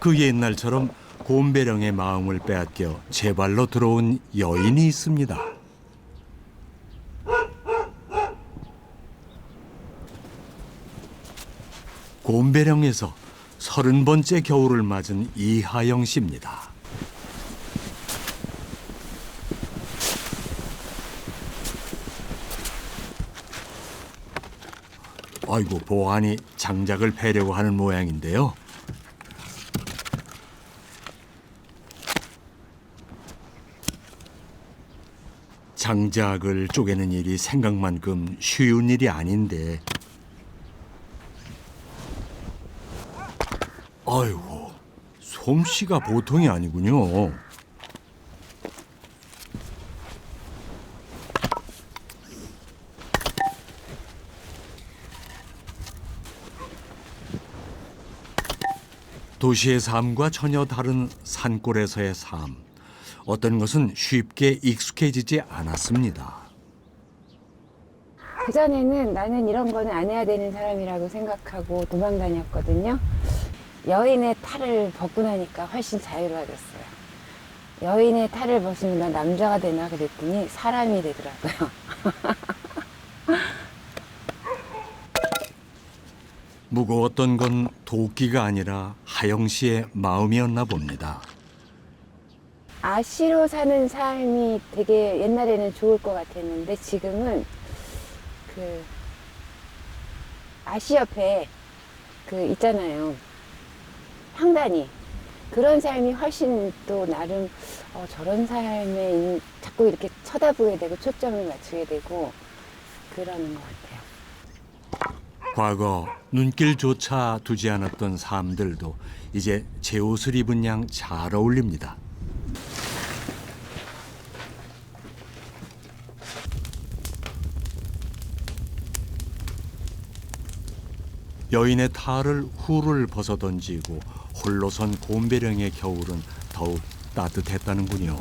그 옛날처럼 곰배령의 마음을 빼앗겨 제 발로 들어온 여인이 있습니다. 곰배령에서 30번째 겨울을 맞은 이하영 씨입니다. 아이고, 보안이 장작을 패려고 하는 모양인데요. 장작을 쪼개는 일이 생각만큼 쉬운 일이 아닌데, 아이고, 솜씨가 보통이 아니군요. 도시의 삶과 전혀 다른 산골에서의 삶. 어떤 것은 쉽게 익숙해지지 않았습니다. 그전에는 나는 이런 거는 안 해야 되는 사람이라고 생각하고 도망 다녔거든요. 여인의 탈을 벗고 나니까 훨씬 자유로워졌어요. 여인의 탈을 벗으면 나 남자가 되나 그랬더니 사람이 되더라고요. 무거웠던 건 도끼가 아니라 하영 씨의 마음이었나 봅니다. 아시로 사는 삶이 되게 옛날에는 좋을 것 같았는데 지금은 그 아시 옆에 그 있잖아요. 황단이. 그런 삶이 훨씬 또 나름 저런 삶에 자꾸 이렇게 쳐다보게 되고 초점을 맞추게 되고 그러는 것 같아요. 과거 눈길조차 두지 않았던 삶들도 이제 제 옷을 입은 양 잘 어울립니다. 여인의 탈을 후를 벗어던지고 홀로 선 곰배령의 겨울은 더욱 따뜻했다는군요.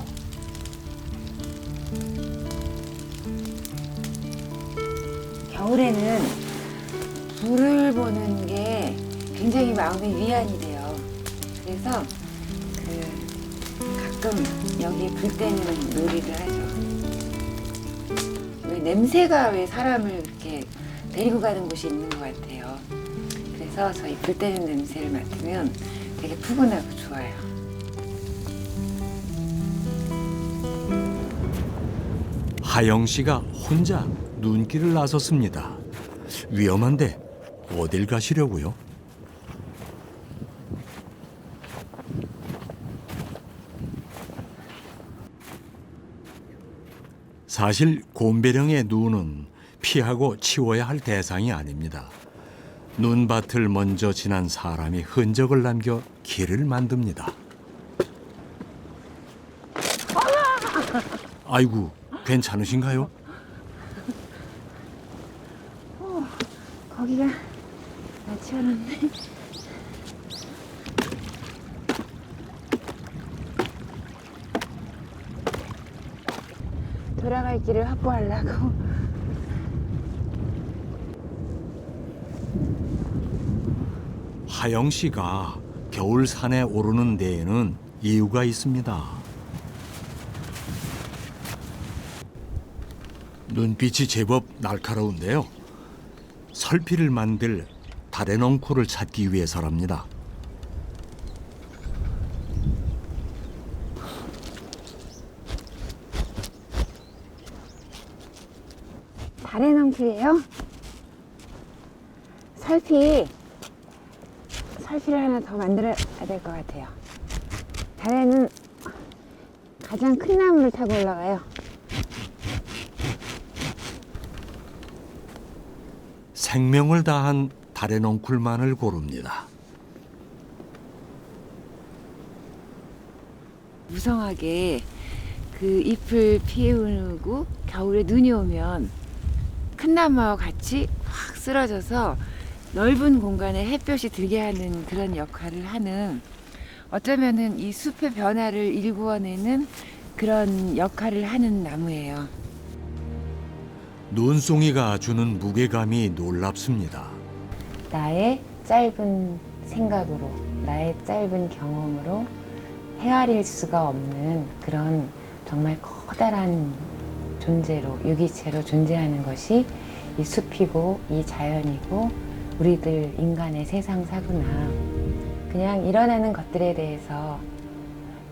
겨울에는 불을 보는 게 굉장히 마음의 위안이 돼요. 그래서 가끔 여기 불 때는 놀이를 하죠. 왜 냄새가 왜 사람을 이렇게 데리고 가는 곳이 있는 것 같아요. 그래서 저희 불 때는 냄새를 맡으면 되게 푸근하고 좋아요. 하영 씨가 혼자 눈길을 나섰습니다. 위험한데 어딜 가시려고요? 사실 곰배령의 눈은 피하고 치워야 할 대상이 아닙니다. 눈밭을 먼저 지난 사람이 흔적을 남겨 길을 만듭니다. 아이고, 괜찮으신가요? 거기가 나 치웠는데. 돌아갈 길을 확보하려고. 하영 씨가 겨울 산에 오르는 데에는 이유가 있습니다. 눈빛이 제법 날카로운데요. 설피를 만들 달의 넝쿨을 찾기 위해서랍니다. 달의 넝쿨이에요? 설피를 하나 더 만들어야 될 것 같아요. 달에는 가장 큰 나무를 타고 올라가요. 생명을 다한 달의 넝쿨만을 고릅니다. 무성하게 그 잎을 피우고 겨울에 눈이 오면 큰 나무와 같이 확 쓰러져서 넓은 공간에 햇볕이 들게 하는 그런 역할을 하는, 어쩌면은 이 숲의 변화를 일구어내는 그런 역할을 하는 나무예요. 눈송이가 주는 무게감이 놀랍습니다. 나의 짧은 생각으로 나의 짧은 경험으로 헤아릴 수가 없는 그런 정말 커다란 존재로, 유기체로 존재하는 것이 이 숲이고 이 자연이고 우리들 인간의 세상사구나. 그냥 일어나는 것들에 대해서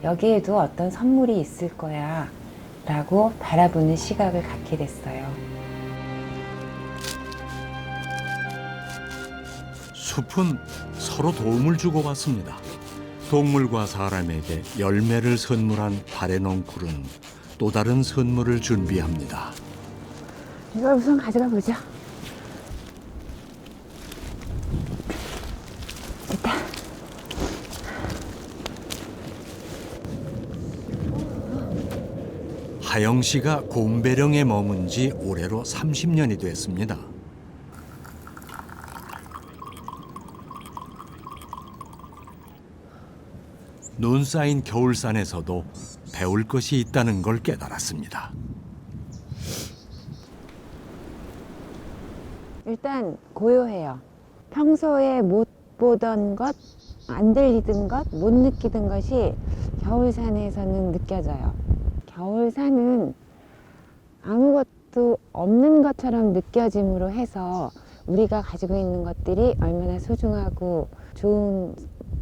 여기에도 어떤 선물이 있을 거야 라고 바라보는 시각을 갖게 됐어요. 숲은 서로 도움을 주고받습니다. 동물과 사람에게 열매를 선물한 발의 넝쿨은 또 다른 선물을 준비합니다. 이걸 우선 가져가 보자. 됐다. 하영 씨가 곰배령에 머문 지 올해로 30년이 됐습니다. 눈 쌓인 겨울산에서도 배울 것이 있다는 걸 깨달았습니다. 일단 고요해요. 평소에 못 보던 것, 안 들리던 것, 못 느끼던 것이 겨울산에서는 느껴져요. 겨울산은 아무것도 없는 것처럼 느껴짐으로 해서 우리가 가지고 있는 것들이 얼마나 소중하고 좋은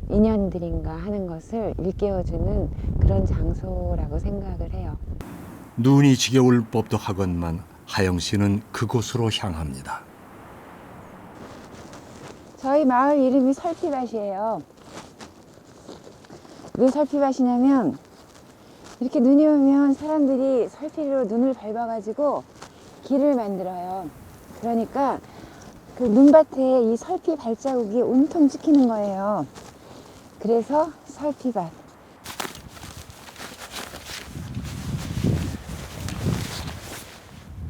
인연들인가 하는 것을 일깨워주는 그런 장소라고 생각을 해요. 눈이 지겨울 법도 하건만 하영 씨는 그곳으로 향합니다. 저희 마을 이름이 설피밭이에요. 왜 설피밭이냐면 이렇게 눈이 오면 사람들이 설피로 눈을 밟아가지고 길을 만들어요. 그러니까 그 눈밭에 이 설피 발자국이 온통 찍히는 거예요. 그래서 설피밭.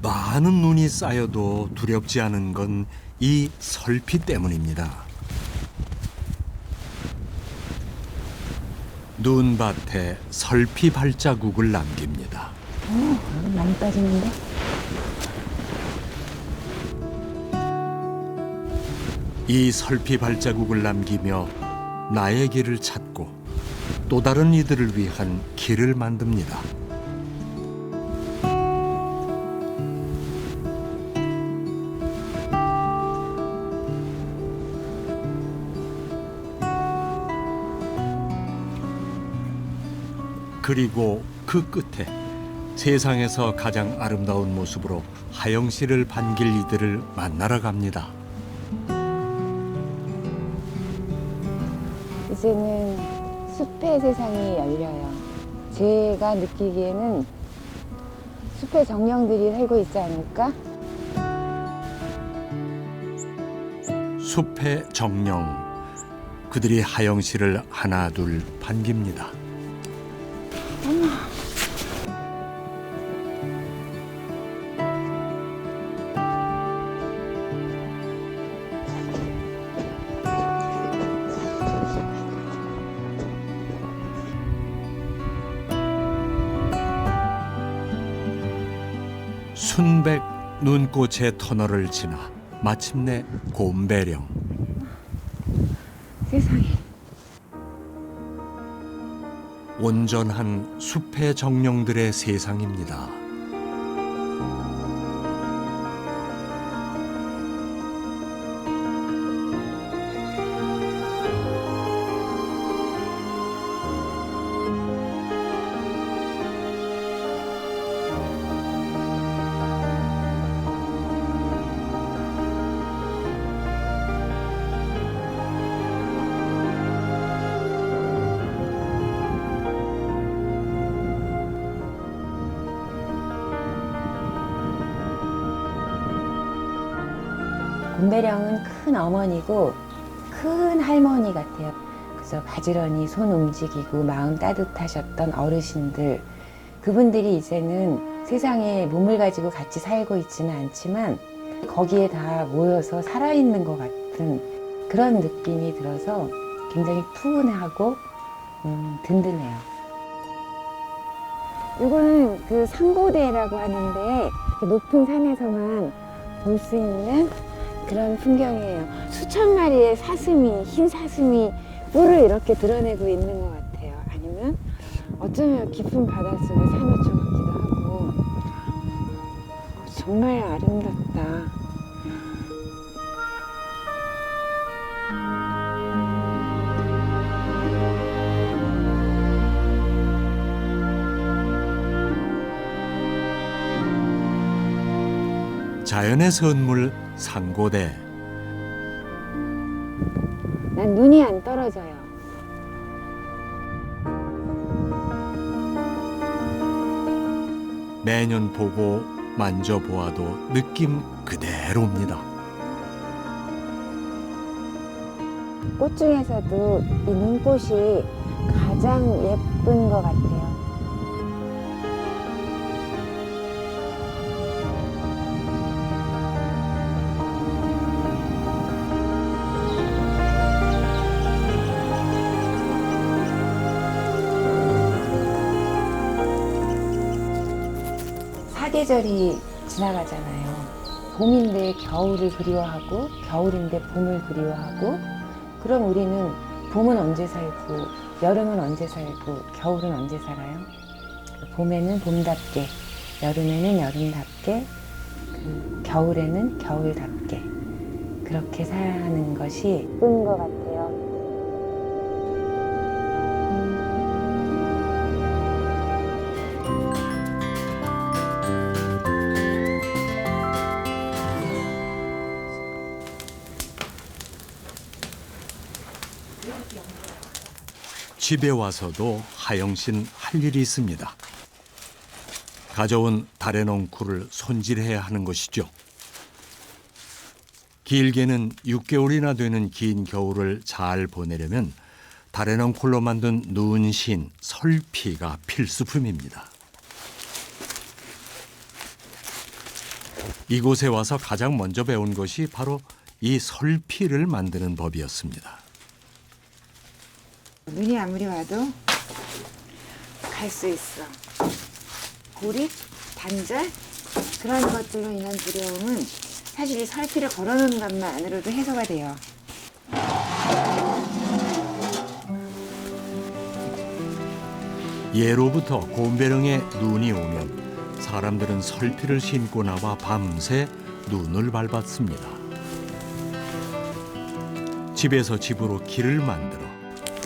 많은 눈이 쌓여도 두렵지 않은 건 이 설피 때문입니다. 눈밭에 설피 발자국을 남깁니다. 많이 빠지는데? 이 설피 발자국을 남기며 나의 길을 찾고 또 다른 이들을 위한 길을 만듭니다. 그리고 그 끝에 세상에서 가장 아름다운 모습으로 하영 씨를 반길 이들을 만나러 갑니다. 이제는 숲의 세상이 열려요. 제가 느끼기에는 숲의 정령들이 살고 있지 않을까? 숲의 정령, 그들이 하영 씨를 하나 둘 반깁니다. 순백 눈꽃의 터널을 지나 마침내 곰배령. 세상에. 온전한 숲의 정령들의 세상입니다. 곰배령은 큰 어머니고 큰 할머니 같아요. 그래서 바지런히 손 움직이고 마음 따뜻하셨던 어르신들, 그분들이 이제는 세상에 몸을 가지고 같이 살고 있지는 않지만 거기에 다 모여서 살아있는 것 같은 그런 느낌이 들어서 굉장히 푸근하고 든든해요. 이거는 그 상고대라고 하는데 높은 산에서만 볼 수 있는 그런 풍경이에요. 수천 마리의 사슴이, 흰 사슴이 뿔을 이렇게 드러내고 있는 것 같아요. 아니면 어쩌면 깊은 바닷속의 산호초 같기도 하고. 정말 아름답다. 자연의 선물 상고대. 난 눈이 안 떨어져요. 매년 보고 만져보아도 느낌 그대로입니다. 꽃 중에서도 이 눈꽃이 가장 예쁜 것 같아요. 사계절이 지나가잖아요. 봄인데 겨울을 그리워하고 겨울인데 봄을 그리워하고 그럼 우리는 봄은 언제 살고 여름은 언제 살고 겨울은 언제 살아요? 봄에는 봄답게 여름에는 여름답게 겨울에는 겨울답게 그렇게 사는 것이 예쁜 것 같아요. 집에 와서도 하영 씨는 할 일이 있습니다. 가져온 달의 넝쿨을 손질해야 하는 것이죠. 길게는 6개월이나 되는 긴 겨울을 잘 보내려면 달의 넝쿨로 만든 눈신, 설피가 필수품입니다. 이곳에 와서 가장 먼저 배운 것이 바로 이 설피를 만드는 법이었습니다. 눈이 아무리 와도 갈 수 있어. 고립, 단절 그런 것들로 인한 두려움은 사실 이 설피를 걸어놓는 것만으로도 해소가 돼요. 예로부터 곰배령에 눈이 오면 사람들은 설피를 신고 나와 밤새 눈을 밟았습니다. 집에서 집으로 길을 만들어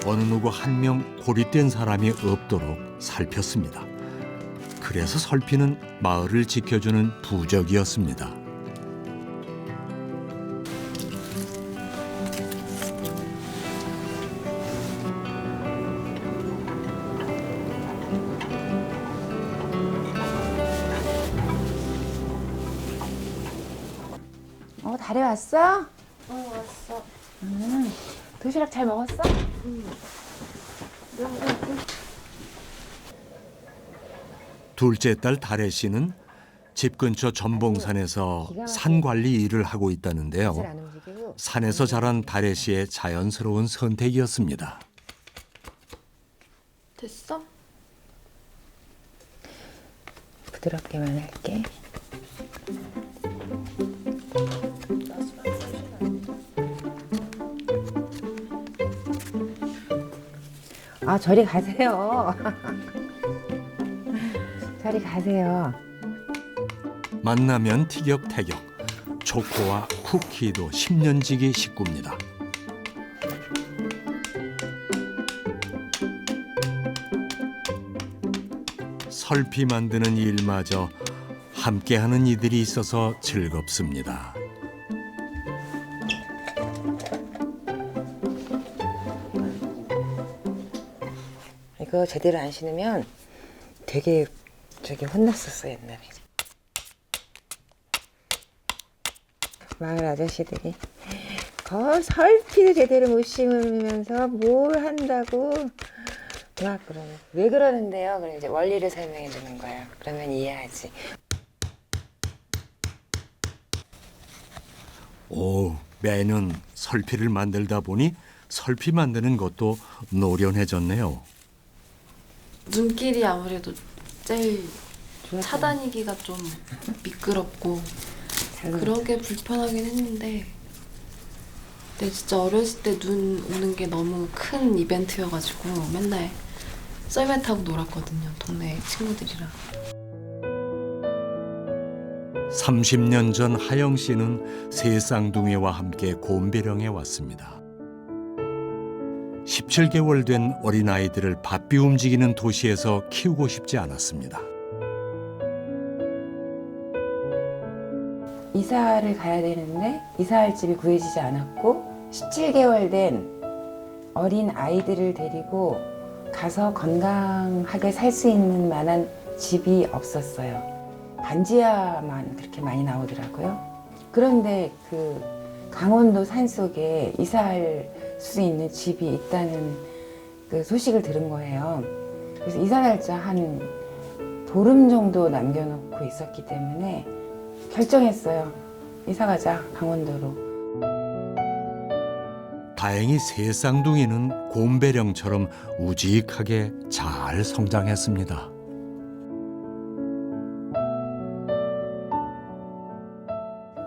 어느 누구 한 명 고립된 사람이 없도록 살폈습니다. 그래서 설피는 마을을 지켜주는 부적이었습니다. 달에 왔어? 왔어. 도시락 잘 먹었어? 둘째 딸 다래 씨는 집 근처 전봉산에서 산 관리 일을 하고 있다는데요. 안 움직이고 산에서 자란 다래 씨의 자연스러운 선택이었습니다. 됐어? 부드럽게만 할게. 아, 저리 가세요. 저리 가세요. 만나면 티격태격, 초코와 쿠키도 10년지기 식구입니다. 설피 만드는 일마저 함께하는 이들이 있어서 즐겁습니다. 이거 제대로 안 신으면 되게 혼났었어 옛날에. 마을 아저씨들이 설피도 제대로 못 심으면서 뭘 한다고 막 그러면 왜 그러는데요? 그럼 이제 원리를 설명해 주는 거야. 그러면 이해하지. 오, 매년 설피를 만들다 보니 설피 만드는 것도 노련해졌네요. 눈길이 아무래도 제일 좋았어요. 차다니기가 좀 미끄럽고 잘 그러게 불편하긴 했는데 근데 진짜 어렸을 때 눈 오는 게 너무 큰 이벤트여가지고 맨날 썰매 타고 놀았거든요. 동네 친구들이랑. 30년 전 하영 씨는 세 쌍둥이와 함께 곰배령에 왔습니다. 17개월 된 어린아이들을 바삐 움직이는 도시에서 키우고 싶지 않았습니다. 이사를 가야 되는데 이사할 집이 구해지지 않았고 17개월 된 어린 아이들을 데리고 가서 건강하게 살 수 있는 만한 집이 없었어요. 반지하만 그렇게 많이 나오더라고요. 그런데 그 강원도 산속에 이사할 수 있는 집이 있다는 그 소식을 들은 거예요. 그래서 이사 날짜 한 보름 정도 남겨놓고 있었기 때문에 결정했어요. 이사 가자, 강원도로. 다행히 세 쌍둥이는 곰배령처럼 우직하게 잘 성장했습니다.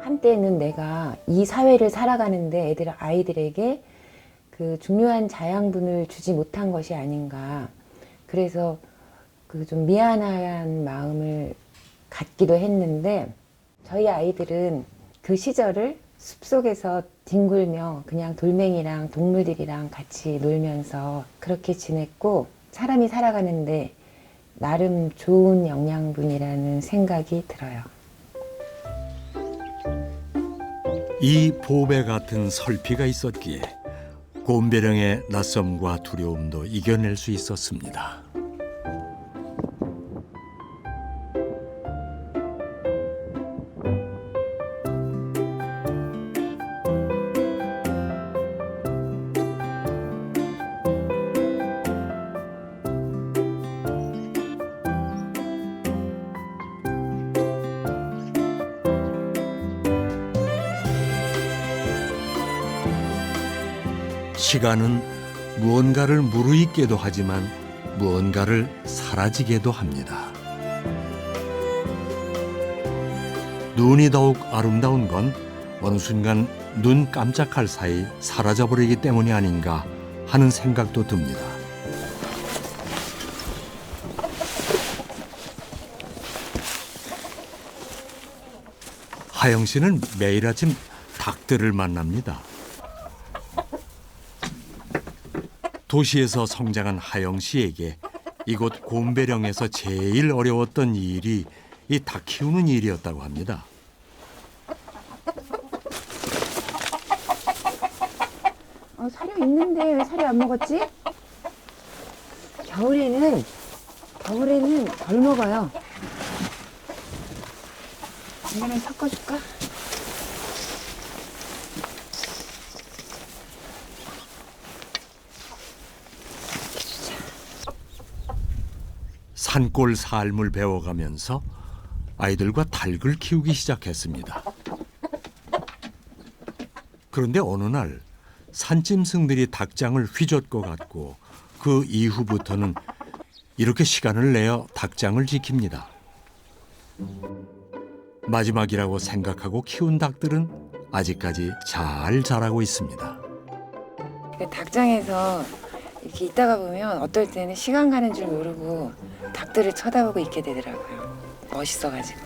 한때는 내가 이 사회를 살아가는데 아이들에게 그 중요한 자양분을 주지 못한 것이 아닌가. 그래서 그 좀 미안한 마음을 갖기도 했는데 저희 아이들은 그 시절을 숲속에서 뒹굴며 그냥 돌멩이랑 동물들이랑 같이 놀면서 그렇게 지냈고 사람이 살아가는데 나름 좋은 영양분이라는 생각이 들어요. 이 보배 같은 설피가 있었기에 곰배령의 낯섦과 두려움도 이겨낼 수 있었습니다. 시간은 무언가를 무르익게도 하지만 무언가를 사라지게도 합니다. 눈이 더욱 아름다운 건 어느 순간 눈 깜짝할 사이 사라져버리기 때문이 아닌가 하는 생각도 듭니다. 하영 씨는 매일 아침 닭들을 만납니다. 도시에서 성장한 하영 씨에게 이곳 곰배령에서 제일 어려웠던 일이 이 닭 키우는 일이었다고 합니다. 사료 있는데 왜 사료 안 먹었지? 겨울에는 덜 먹어요. 이거는 섞어줄까? 산골 삶을 배워가면서 아이들과 닭을 키우기 시작했습니다. 그런데 어느 날 산짐승들이 닭장을 휘젓고 갔고 그 이후부터는 이렇게 시간을 내어 닭장을 지킵니다. 마지막이라고 생각하고 키운 닭들은 아직까지 잘 자라고 있습니다. 닭장에서 이렇게 있다가 보면 어떨 때는 시간 가는 줄 모르고 닭들을 쳐다보고 있게 되더라고요. 멋있어가지고.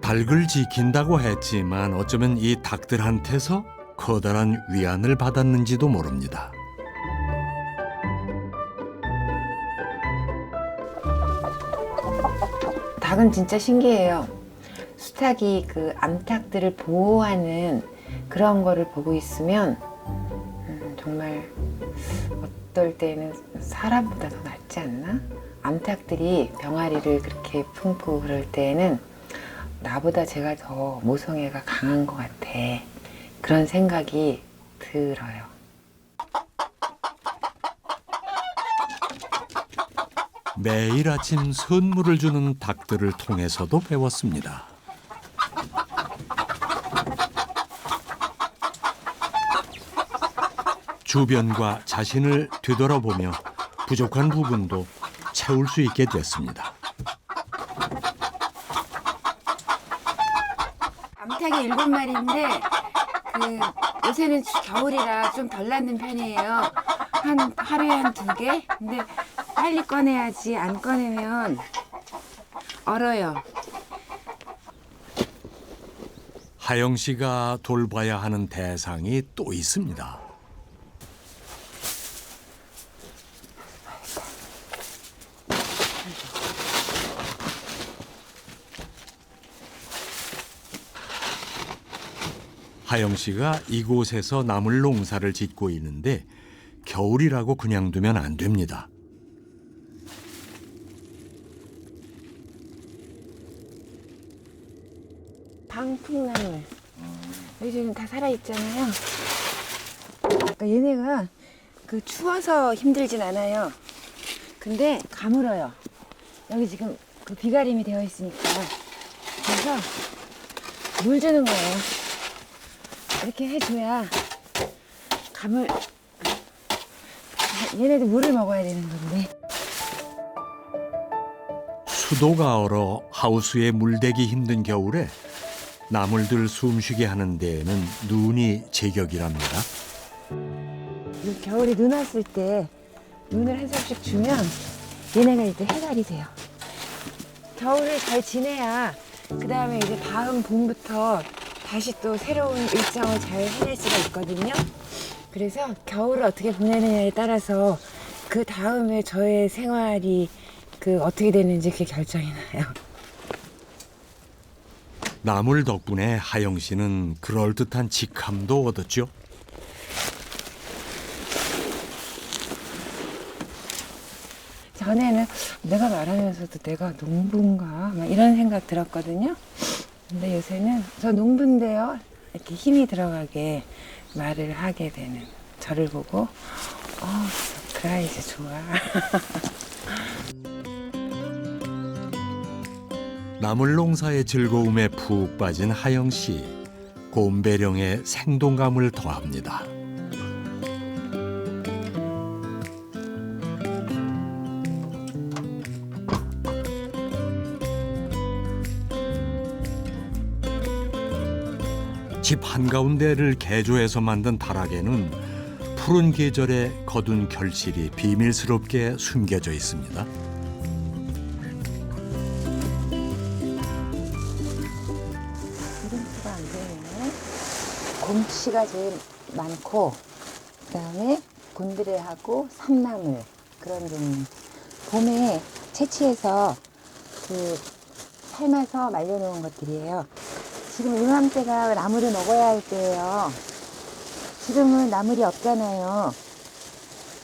닭을 지킨다고 했지만 어쩌면 이 닭들한테서 커다란 위안을 받았는지도 모릅니다. 닭은 진짜 신기해요. 수탉이 그 암탉들을 보호하는 그런 거를 보고 있으면 정말 어떨 때는 사람보다 더 낫지 않나? 암탉들이 병아리를 그렇게 품고 그럴 때는 나보다 제가 더 모성애가 강한 것 같아. 그런 생각이 들어요. 매일 아침 선물을 주는 닭들을 통해서도 배웠습니다. 주변과 자신을 되돌아보며 부족한 부분도 채울 수 있게 됐습니다. 비슷하게 7마리인데 요새는 겨울이라 좀 덜 낳는 편이에요. 하루에 한 2개? 근데 빨리 꺼내야지. 안 꺼내면 얼어요. 하영 씨가 돌봐야 하는 대상이 또 있습니다. 하영 씨가 이곳에서 나물 농사를 짓고 있는데 겨울이라고 그냥 두면 안 됩니다. 방풍나물. 요즘은 다 살아있잖아요. 그러니까 얘네가 추워서 힘들진 않아요. 근데 가물어요. 여기 지금 비가림이 되어 있으니까. 그래서 물 주는 거예요. 이렇게 해줘야 얘네도 물을 먹어야 되는 건데. 수도가 얼어 하우스에 물대기 힘든 겨울에 나물들 숨쉬게 하는 데에는 눈이 제격이랍니다. 겨울에 눈 왔을 때 눈을 한 삽씩 주면 얘네가 이제 해갈이 돼요. 겨울을 잘 지내야 그 다음에 이제 다음 봄부터 다시 또 새로운 일정을 잘 해낼 수가 있거든요. 그래서 겨울을 어떻게 보내느냐에 따라서 그 다음에 저의 생활이 어떻게 되는지 그게 결정이 나요. 나물 덕분에 하영 씨는 그럴듯한 직함도 얻었죠. 전에는 내가 말하면서도 내가 농부인가 막 이런 생각 들었거든요. 근데 요새는 저 농부인데요. 이렇게 힘이 들어가게 말을 하게 되는 저를 보고 그래 이제 좋아. 나물 농사의 즐거움에 푹 빠진 하영 씨. 곰배령에 생동감을 더합니다. 집 한가운데를 개조해서 만든 다락에는 푸른 계절의 거둔 결실이 비밀스럽게 숨겨져 있습니다. 기름기가 안 되네. 곰치가 제일 많고 그다음에 곤드레하고 삼나물 그런 종류. 봄에 채취해서 삶아서 말려놓은 것들이에요. 지금 이맘때가 나물을 먹어야 할 때예요. 지금은 나물이 없잖아요.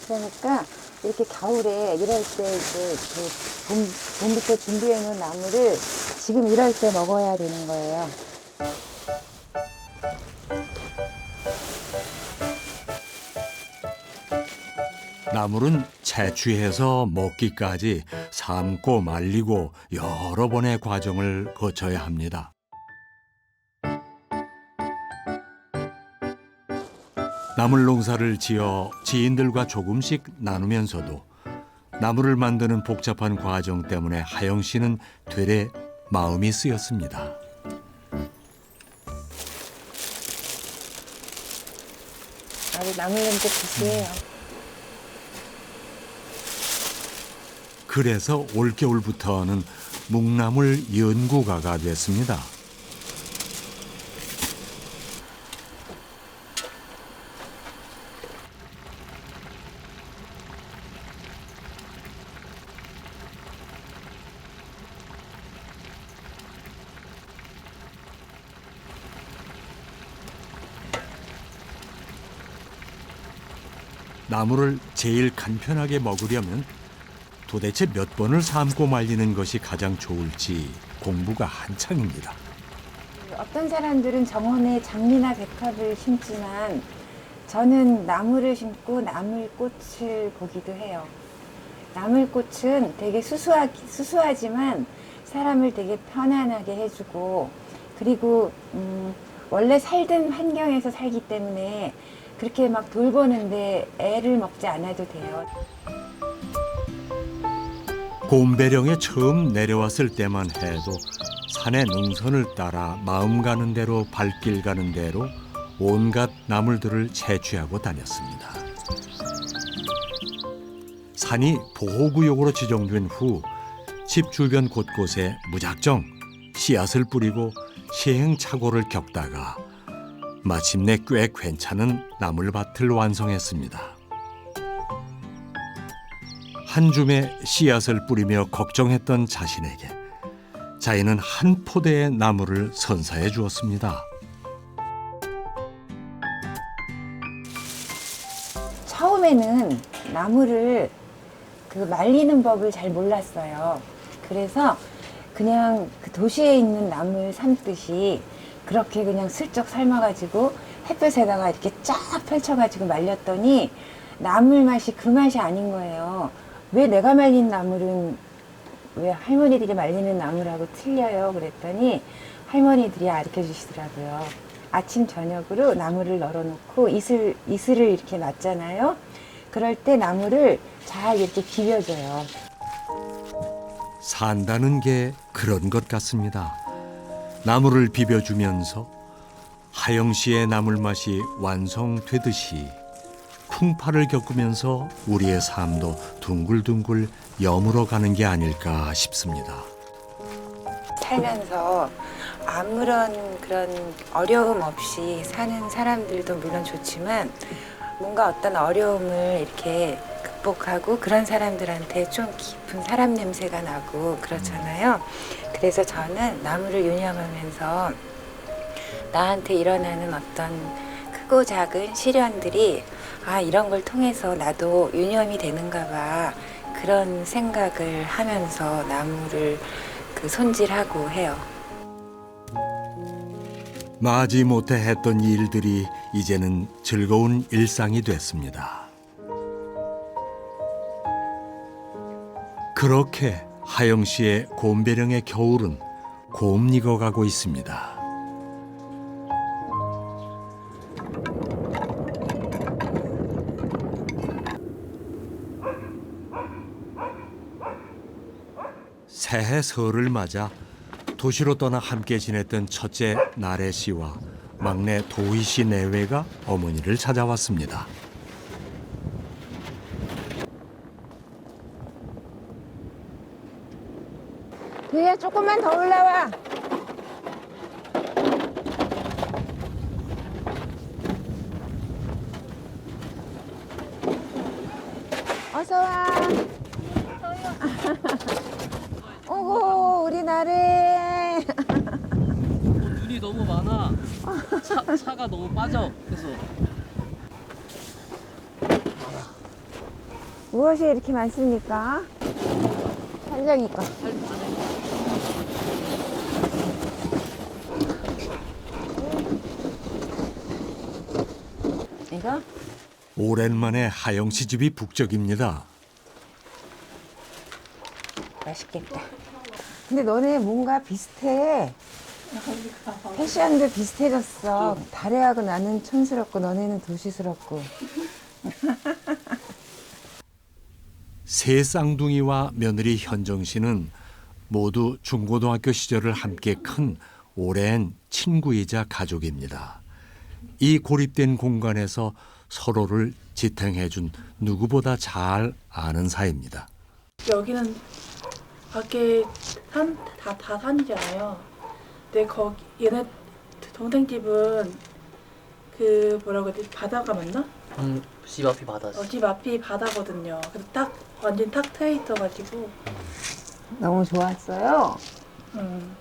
그러니까 이렇게 겨울에 이럴 때 이제 봄부터 준비해 놓은 나물을 지금 이럴 때 먹어야 되는 거예요. 나물은 채취해서 먹기까지 삶고 말리고 여러 번의 과정을 거쳐야 합니다. 나물 농사를 지어 지인들과 조금씩 나누면서도 나물을 만드는 복잡한 과정 때문에 하영 씨는 되레 마음이 쓰였습니다. 나물 냄새 구수해요. 그래서 올겨울부터는 묵나물 연구가가 됐습니다. 나물을 제일 간편하게 먹으려면 도대체 몇 번을 삶고 말리는 것이 가장 좋을지 공부가 한창입니다. 어떤 사람들은 정원에 장미나 백합을 심지만 저는 나물을 심고 나물꽃을 보기도 해요. 나물꽃은 되게 수수하지만 사람을 되게 편안하게 해주고 그리고 원래 살던 환경에서 살기 때문에 그렇게 막 돌보는데 애를 먹지 않아도 돼요. 곰배령에 처음 내려왔을 때만 해도 산의 능선을 따라 마음 가는 대로 발길 가는 대로 온갖 나물들을 채취하고 다녔습니다. 산이 보호구역으로 지정된 후 집 주변 곳곳에 무작정 씨앗을 뿌리고 시행착오를 겪다가 마침내 꽤 괜찮은 나물밭을 완성했습니다. 한 줌의 씨앗을 뿌리며 걱정했던 자신에게 자인은 한 포대의 나물을 선사해 주었습니다. 처음에는 나물을 말리는 법을 잘 몰랐어요. 그래서 그냥 그 도시에 있는 나물 삶듯이 그렇게 그냥 슬쩍 삶아가지고 햇볕에다가 이렇게 쫙 펼쳐가지고 말렸더니 나물 맛이 그 맛이 아닌 거예요. 왜 내가 말린 나물은 왜 할머니들이 말리는 나물하고 틀려요? 그랬더니 할머니들이 가르쳐 주시더라고요. 아침 저녁으로 나물을 널어놓고 이슬을 이렇게 놨잖아요. 그럴 때 나물을 잘 이렇게 비벼줘요. 산다는 게 그런 것 같습니다. 나물을 비벼주면서 하영 씨의 나물 맛이 완성되듯이 풍파를 겪으면서 우리의 삶도 둥글둥글 여물어 가는 게 아닐까 싶습니다. 살면서 아무런 그런 어려움 없이 사는 사람들도 물론 좋지만 뭔가 어떤 어려움을 이렇게 극복하고 그런 사람들한테 좀 깊은 사람 냄새가 나고 그렇잖아요. 그래서 저는 나무를 유념하면서 나한테 일어나는 어떤 크고 작은 시련들이 이런 걸 통해서 나도 유념이 되는가 봐. 그런 생각을 하면서 나무를 손질하고 해요. 마지못해 했던 일들이 이제는 즐거운 일상이 됐습니다. 그렇게 하영 씨의 곰배령의 겨울은 곰 익어가고 있습니다. 새해 설을 맞아 도시로 떠나 함께 지냈던 첫째 나래 씨와 막내 도희 씨 내외가 어머니를 찾아왔습니다. 도희야, 조금만 더 올라와. 어서 와. 오고, 우리 나래. 눈이 너무 많아. 차가 너무 빠져. 그래서 무엇이 이렇게 많습니까? 산정이 거. 이거? 오랜만에 하영 씨 집이 북적입니다. 맛있겠다. 근데 너네 뭔가 비슷해. 패션도 비슷해졌어. 다래하고 나는 촌스럽고 너네는 도시스럽고. 세 쌍둥이와 며느리 현정 씨는 모두 중고등학교 시절을 함께 큰 오랜 친구이자 가족입니다. 이 고립된 공간에서 서로를 지탱해준 누구보다 잘 아는 사이입니다. 여기는 밖에 다 산이잖아요. 근데 얘네 동생 집은 뭐라고 해야 되지? 바다가 맞나? 집 앞이 바다지. 집 앞이 바다거든요. 그래서 완전 탁 트여 있어가지고. 너무 좋았어요.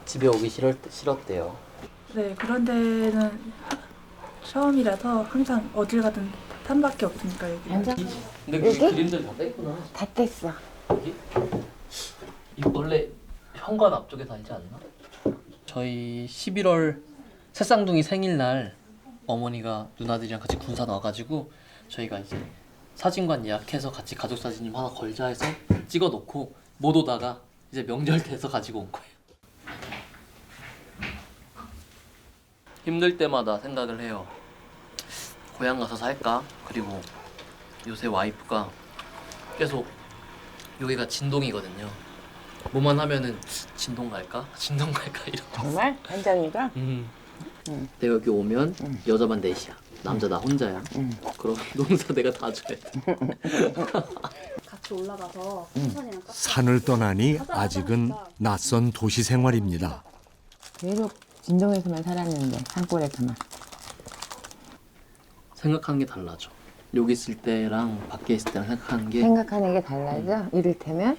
집에 오기 싫었대요. 네, 그런 데는 처음이라서 항상 어딜 가든 산밖에 없으니까 여기. 완전 근데 여기? 그림들 다 뺐구나. 다 뗐어. 여기? 이 원래 현관 앞쪽에 다니지 않나? 저희 11월 새쌍둥이 생일날 어머니가 누나들이랑 같이 군산 와가지고 저희가 이제 사진관 예약해서 같이 가족 사진 좀 하나 걸자 해서 찍어놓고 못 오다가 이제 명절 돼서 가지고 온 거예요. 힘들 때마다 생각을 해요. 고향 가서 살까? 그리고 요새 와이프가 계속 여기가 진동이거든요. 뭐만 하면은 진동 갈까? 진동 갈까 이런. 정말? 현정이가? 근데 여기 오면 여자만 넷이야. 남자 나 혼자야. 그럼 농사 내가 다 줘야 돼. 같이 올라가서 풍선이랑 산을 떠나니 아직은 낯선 도시 생활입니다. 계속 진동에서만 살았는데 산골에서만. 생각하는 게 달라져. 여기 있을 때랑 밖에 있을 때랑 생각하는 게 생각하는 게 달라져? 이를테면?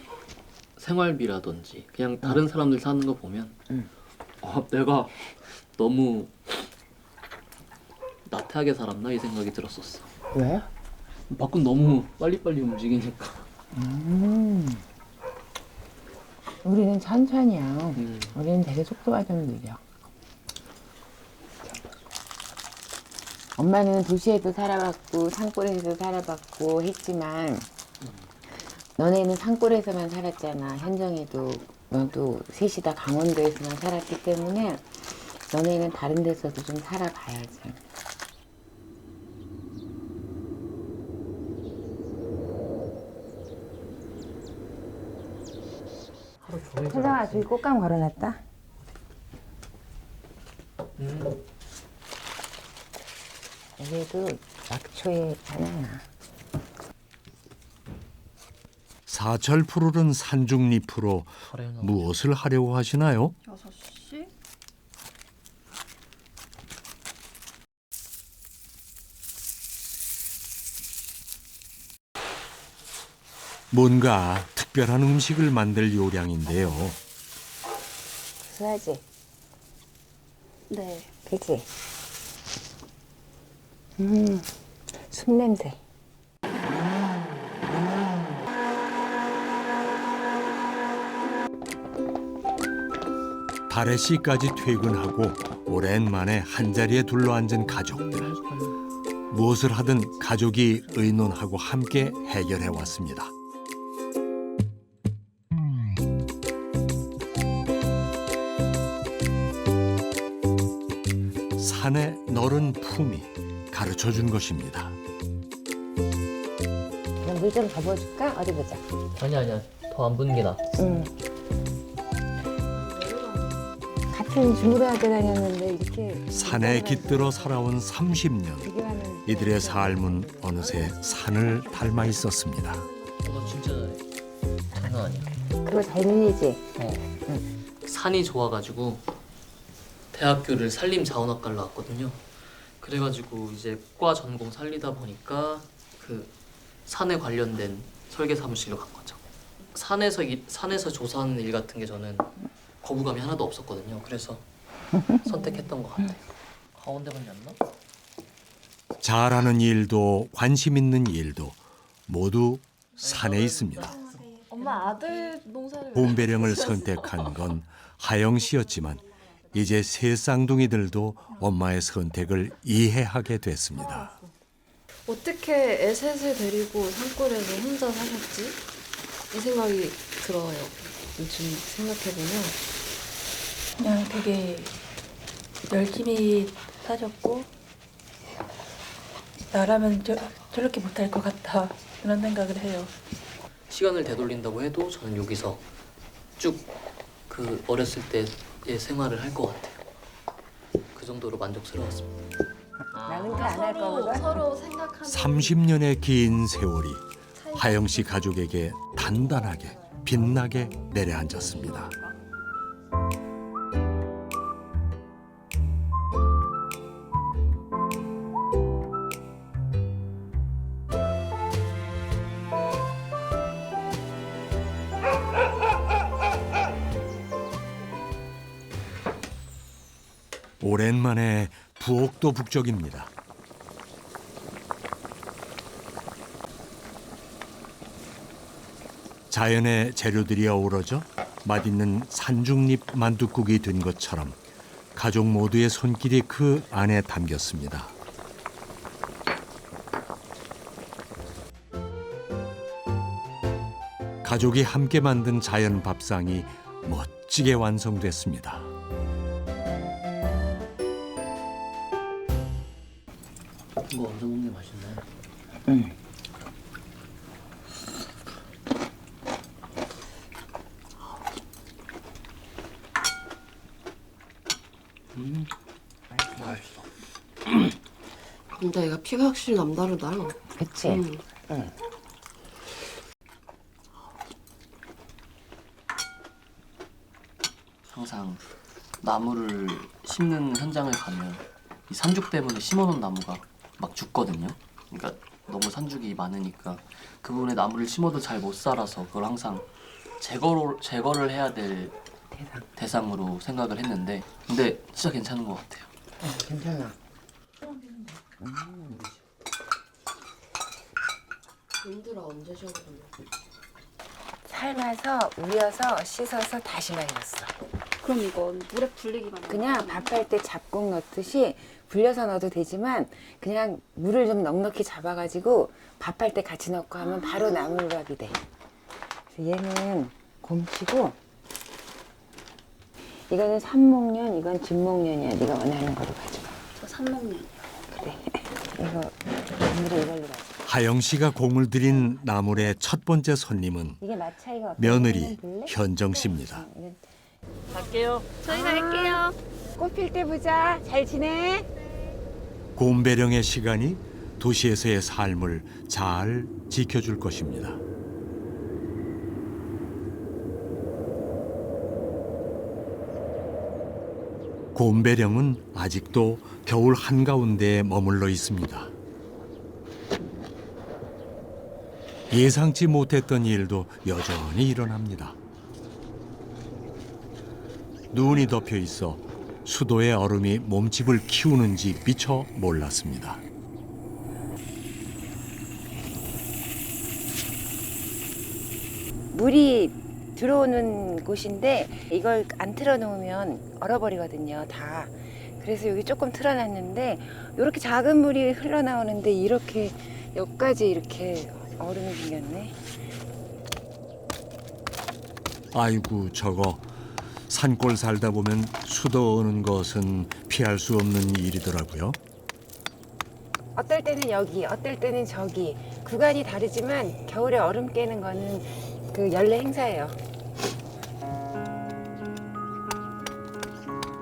생활비라든지 그냥 다른 사람들 사는 거 보면 내가 너무 나태하게 살았나 이 생각이 들었었어. 왜? 밖은 너무 빨리빨리 움직이니까. 우리는 천천히야. 음. 우리는 되게 속도가 좀 느려. 엄마는 도시에도 살아봤고 산골에서도 살아봤고 했지만 너네는 산골에서만 살았잖아. 현정이도 너도 셋이 다 강원도에서만 살았기 때문에 너네는 다른 데서도 좀 살아봐야지. 현정아 저기 꽃감 걸어놨다. 여기도 약초의 하나야. 사철 푸르른 산중잎으로 무엇을 하려고 하시나요? 6시? 뭔가 특별한 음식을 만들 요량인데요. 수하지? 네. 그치? 숲 냄새. 달혜 씨까지 퇴근하고 오랜만에 한자리에 둘러앉은 가족들. 무엇을 하든 가족이 의논하고 함께 해결해 왔습니다. 산의 너른 품이 가르쳐 준 것입니다. 그럼 물 좀 더 부어줄까? 어디 보자. 아니야 더 안 부는 게 나아. 응. 같은 주무르하게 다녔는데 이렇게 산에 깃들어 살아온 30년. 비교하는 이들의 삶은 어느새 산을 닮아 있었습니다. 너 진짜 장난 아니야. 그거 젊은이지? 산이 좋아가지고 대학교를 산림자원학과를 나왔거든요. 그래가지고 이제 과 전공 살리다 보니까 그 산에 관련된 설계 사무실로 간 거죠. 산에서 조사하는 일 같은 게 저는 거부감이 하나도 없었거든요. 그래서 선택했던 것 같아요. 가운데만 였나? 잘하는 일도 관심 있는 일도 모두 산에 있습니다. 엄마 아들 농사를 봄배령을 선택한 건 하영 씨였지만 이제 새 쌍둥이들도 엄마의 선택을 이해하게 됐습니다. 어떻게 애셋을 데리고 산골에서 혼자 사셨지? 이 생각이 들어요. 요즘 생각해보면 그냥 되게 열심히 사셨고 나라면 저렇게 못할 것 같다 그런 생각을 해요. 시간을 되돌린다고 해도 저는 여기서 쭉 그 어렸을 때의 생활을 할 것 같아요. 그 정도로 만족스러웠습니다. 나는 안 할 거거든. 서로 생각하는 30년의 긴 세월이 하영 씨 가족에게 단단하게 빛나게 내려앉았습니다. 오랜만에 부엌도 북적입니다. 자연의 재료들이 어우러져 맛있는 산중잎 만둣국이 된 것처럼 가족 모두의 손길이 그 안에 담겼습니다. 가족이 함께 만든 자연 밥상이 멋지게 완성됐습니다. 이거 얹어 먹는 게 맛있네. 근데 얘가 피가 확실히 남다르다. 그치? 응. 항상 나무를 심는 현장을 가면 이 산죽 때문에 심어놓은 나무가 막 죽거든요. 그러니까 너무 산죽이 많으니까 그 부분에 나무를 심어도 잘 못 살아서 그걸 항상 제거를 해야 될 대상으로 생각을 했는데 근데 진짜 괜찮은 것 같아요. 괜찮아. 힘들어 언제 쉬어보냐. 삶아서 우려서 씻어서 다시 말렸어. 그럼 이건 물에 불리기만 하면 그냥 밥할 때 잡곡 넣듯이 불려서 넣어도 되지만 그냥 물을 좀 넉넉히 잡아가지고 밥할 때 같이 넣고 하면 바로 나물밥이 돼. 그래서 얘는 곰치고 이거는 삼목련, 이건 진목련이야. 네가 원하는 거로 가져가. 저 삼목련. 그래. 이거 나물을 이걸로 가져가. 하영 씨가 공을 들인 나물의 첫 번째 손님은 이게 맛 차이가 어떻게 며느리 현정 씨입니다. 갈게요. 저희 갈게요. 꽃 필 때 보자. 잘 지내? 곰배령의 시간이 도시에서의 삶을 잘 지켜줄 것입니다. 곰배령은 아직도 겨울 한가운데에 머물러 있습니다. 예상치 못했던 일도 여전히 일어납니다. 눈이 덮여 있어 수도의 얼음이 몸집을 키우는지 미처 몰랐습니다. 물이 들어오는 곳인데 이걸 안 틀어놓으면 얼어버리거든요, 다. 그래서 여기 조금 틀어놨는데 이렇게 작은 물이 흘러나오는데 이렇게 여기까지 이렇게 얼음이 생겼네. 아이고 저거 산골 살다 보면 수도 오는 것은 피할 수 없는 일이더라고요. 어떨 때는 여기, 어떨 때는 저기 구간이 다르지만 겨울에 얼음 깨는 거는 그 연례 행사예요.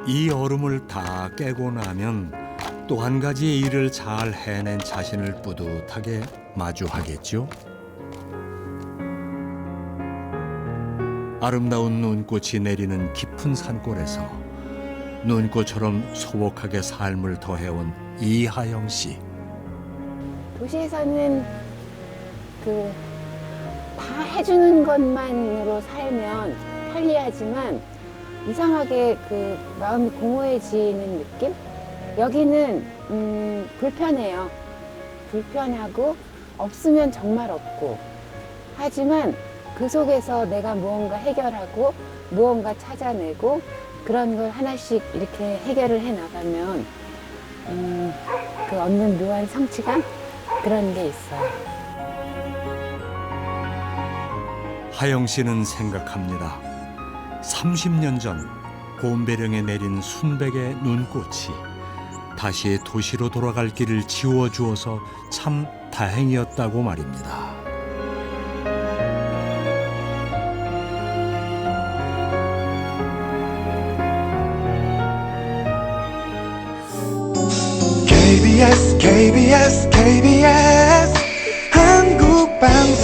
이 얼음을 다 깨고 나면 또 한 가지의 일을 잘 해낸 자신을 뿌듯하게 마주하겠죠. 아름다운 눈꽃이 내리는 깊은 산골에서 눈꽃처럼 소복하게 삶을 더해온 이하영 씨. 도시에서는 그 다 해주는 것만으로 살면 편리하지만 이상하게 그 마음이 공허해지는 느낌? 여기는 불편해요. 불편하고 없으면 정말 없고. 하지만 그 속에서 내가 무언가 해결하고 무언가 찾아내고 그런 걸 하나씩 이렇게 해결을 해 나가면 그 얻는 묘한 성취감? 그런 게 있어요. 하영 씨는 생각합니다. 30년 전 곰배령에 내린 순백의 눈꽃이 다시 도시로 돌아갈 길을 지워주어서 참 다행이었다고 말입니다. KBS KBS KBS 한국방송